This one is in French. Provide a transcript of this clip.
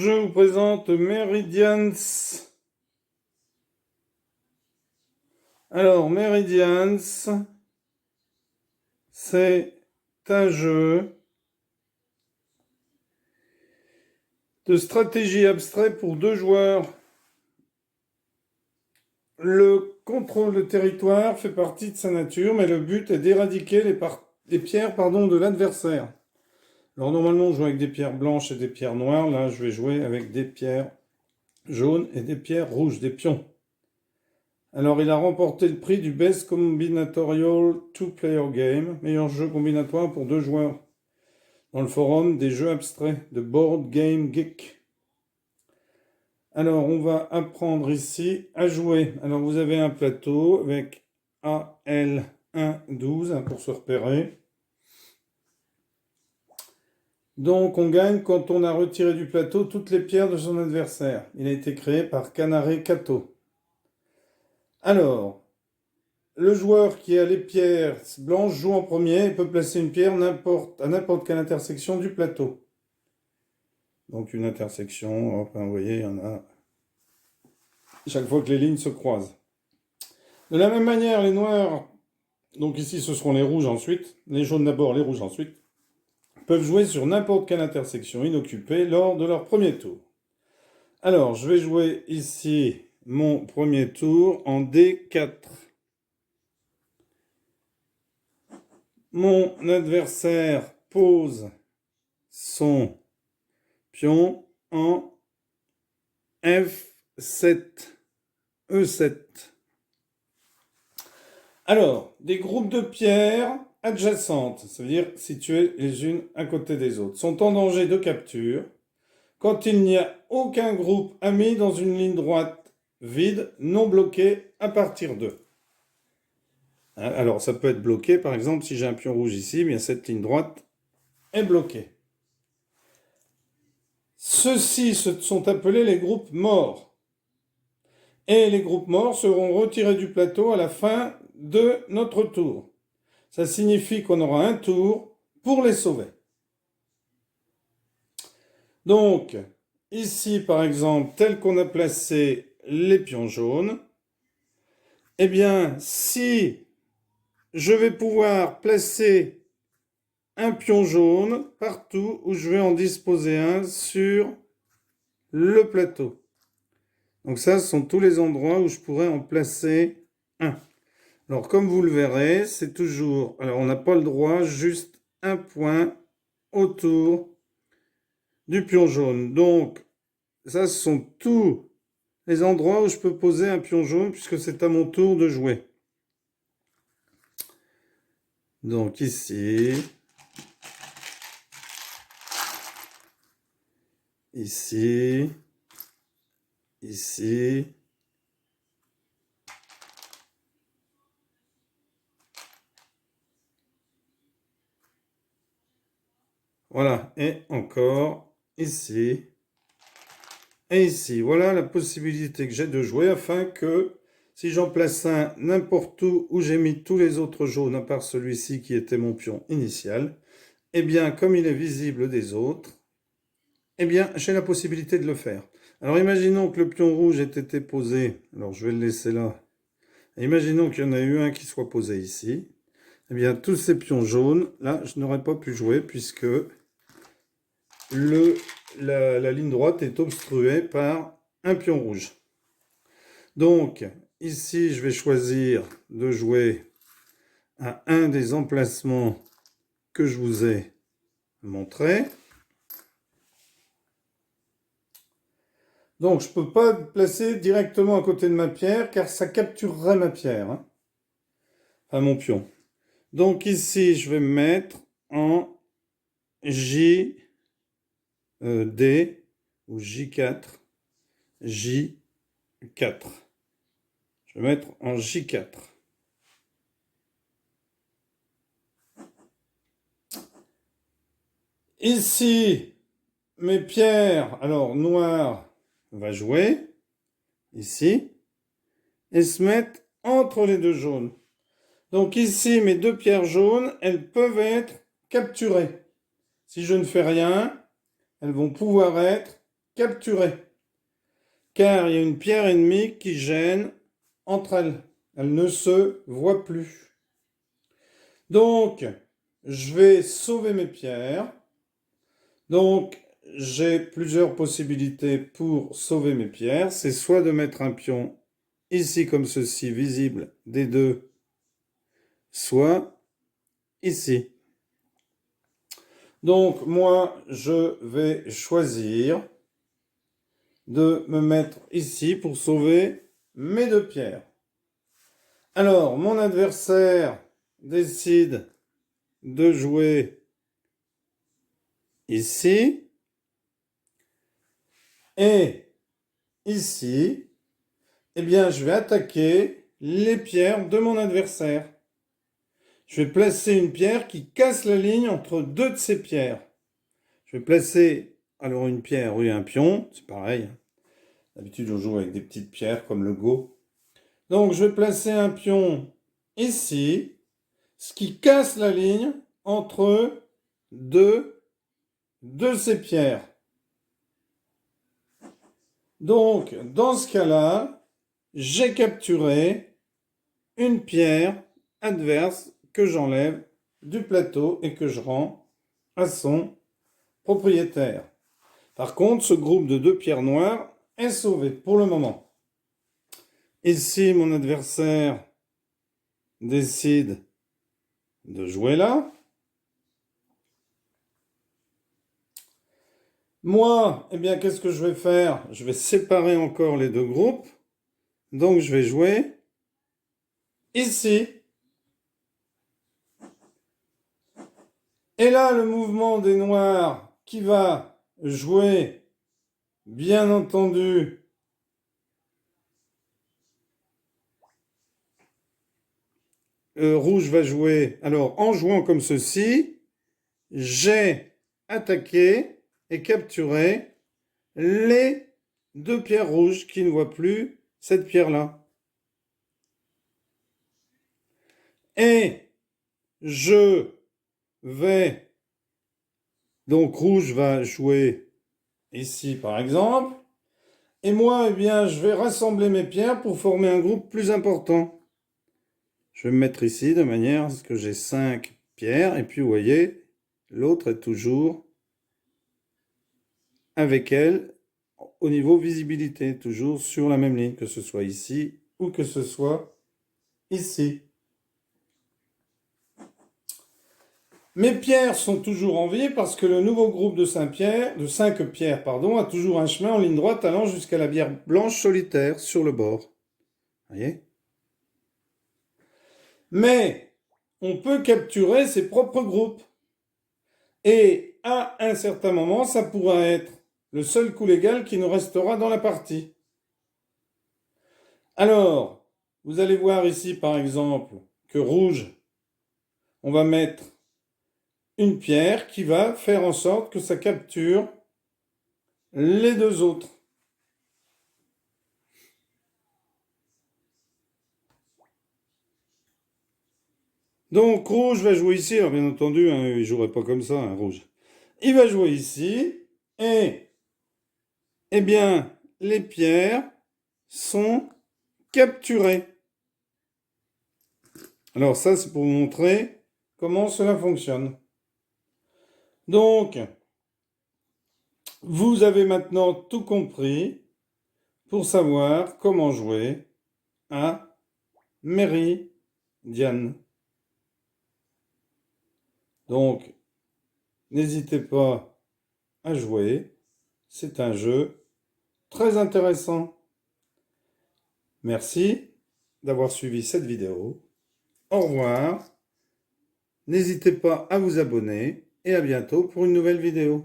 je vous présente Meridians. Alors, Meridians, c'est un jeu de stratégie abstrait pour 2 joueurs. Le contrôle de territoire fait partie de sa nature, mais le but est d'éradiquer les pierres de l'adversaire. Alors normalement, on joue avec des pierres blanches et des pierres noires. Là, je vais jouer avec des pierres jaunes et des pierres rouges, des pions. Alors, il a remporté le prix du Best Combinatorial Two-Player Game, meilleur jeu combinatoire pour 2 joueurs, dans le forum des jeux abstraits de Board Game Geek. Alors, on va apprendre ici à jouer. Alors, vous avez un plateau avec AL112 pour se repérer. Donc, on gagne quand on a retiré du plateau toutes les pierres de son adversaire. Il a été créé par Canare Kato. Alors, le joueur qui a les pierres blanches joue en premier et peut placer une pierre à n'importe quelle intersection du plateau. Donc, une intersection, enfin, vous voyez, il y en a chaque fois que les lignes se croisent. De la même manière, les noirs, donc ici ce seront les rouges ensuite, les jaunes d'abord, les rouges ensuite, peuvent jouer sur n'importe quelle intersection inoccupée lors de leur premier tour. Alors, je vais jouer ici mon premier tour en D4. Mon adversaire pose son pion en F7, E7. Alors, des groupes de pierres adjacentes, ça veut dire situées les unes à côté des autres, sont en danger de capture quand il n'y a aucun groupe ami dans une ligne droite vide, non bloquée à partir d'eux. Alors, ça peut être bloqué, par exemple, si j'ai un pion rouge ici, bien cette ligne droite est bloquée. Ceux-ci sont appelés les groupes morts. Et les groupes morts seront retirés du plateau à la fin de notre tour. Ça signifie qu'on aura un tour pour les sauver. Donc, ici, par exemple, tel qu'on a placé les pions jaunes, eh bien, si je vais pouvoir placer un pion jaune partout où je vais en disposer un sur le plateau. Donc ça, ce sont tous les endroits où je pourrais en placer un. Alors, comme vous le verrez, c'est toujours... Alors, on n'a pas le droit, juste un point autour du pion jaune. Donc, ça, ce sont tous les endroits où je peux poser un pion jaune puisque c'est à mon tour de jouer. Donc, ici... Ici... Ici... Voilà, et encore ici, et ici. Voilà la possibilité que j'ai de jouer afin que, si j'en place un n'importe où j'ai mis tous les autres jaunes, à part celui-ci qui était mon pion initial, eh bien, comme il est visible des autres, eh bien, j'ai la possibilité de le faire. Alors, imaginons que le pion rouge ait été posé, alors je vais le laisser là, et imaginons qu'il y en a eu un qui soit posé ici, eh bien, tous ces pions jaunes, là, je n'aurais pas pu jouer puisque... la ligne droite est obstruée par un pion rouge. Donc, ici, je vais choisir de jouer à un des emplacements que je vous ai montré. Donc, je ne peux pas placer directement à côté de ma pierre, car ça capturerait ma pierre, hein, à mon pion. Donc, ici, je vais me mettre en J, D, ou J4, J4. Je vais mettre en J4. Ici, mes pierres, alors noir va jouer, ici, et se mettre entre les deux jaunes. Donc ici, mes 2 pierres jaunes, elles peuvent être capturées. Si je ne fais rien, elles vont pouvoir être capturée, car il y a une pierre ennemie qui gêne entre elles. Elles ne se voient plus. Donc, je vais sauver mes pierres. Donc, j'ai plusieurs possibilités pour sauver mes pierres. C'est soit de mettre un pion ici comme ceci, visible des deux, soit ici. Donc, moi, je vais choisir de me mettre ici pour sauver mes deux pierres. Alors, mon adversaire décide de jouer ici et ici. Eh bien, je vais attaquer les pierres de mon adversaire. Je vais placer une pierre qui casse la ligne entre deux de ces pierres. Je vais placer alors une pierre, oui, un pion, c'est pareil. D'habitude, on joue avec des petites pierres comme le go. Donc, je vais placer un pion ici, ce qui casse la ligne entre deux de ces pierres. Donc, dans ce cas-là, j'ai capturé une pierre adverse que j'enlève du plateau et que je rends à son propriétaire. Par contre, ce groupe de deux pierres noires est sauvé pour le moment. Ici, mon adversaire décide de jouer là. Moi, eh bien, qu'est-ce que je vais faire? Je vais séparer encore les deux groupes. Donc, je vais jouer ici. Et là, le mouvement des noirs qui va jouer, bien entendu, rouge va jouer. Alors, en jouant comme ceci, j'ai attaqué et capturé les deux pierres rouges qui ne voient plus cette pierre-là. Et je vais... Donc, rouge va jouer ici, par exemple. Et moi, eh bien, je vais rassembler mes pierres pour former un groupe plus important. Je vais me mettre ici de manière à ce que j'ai 5 pierres. Et puis, vous voyez, l'autre est toujours avec elle au niveau visibilité, toujours sur la même ligne, que ce soit ici ou que ce soit ici. Mes pierres sont toujours en vie parce que le nouveau groupe de 5 pierres, a toujours un chemin en ligne droite allant jusqu'à la pierre blanche solitaire sur le bord. Vous voyez? Mais on peut capturer ses propres groupes. Et à un certain moment, ça pourra être le seul coup légal qui nous restera dans la partie. Alors, vous allez voir ici, par exemple, que rouge, on va mettre une pierre qui va faire en sorte que ça capture les deux autres. Donc, rouge va jouer ici. Alors, bien entendu, hein, il ne jouerait pas comme ça, hein, rouge. Il va jouer ici. Et, eh bien, les pierres sont capturées. Alors, ça, c'est pour vous montrer comment cela fonctionne. Donc, vous avez maintenant tout compris pour savoir comment jouer à Méridiane. Donc, n'hésitez pas à jouer. C'est un jeu très intéressant. Merci d'avoir suivi cette vidéo. Au revoir. N'hésitez pas à vous abonner et à bientôt pour une nouvelle vidéo.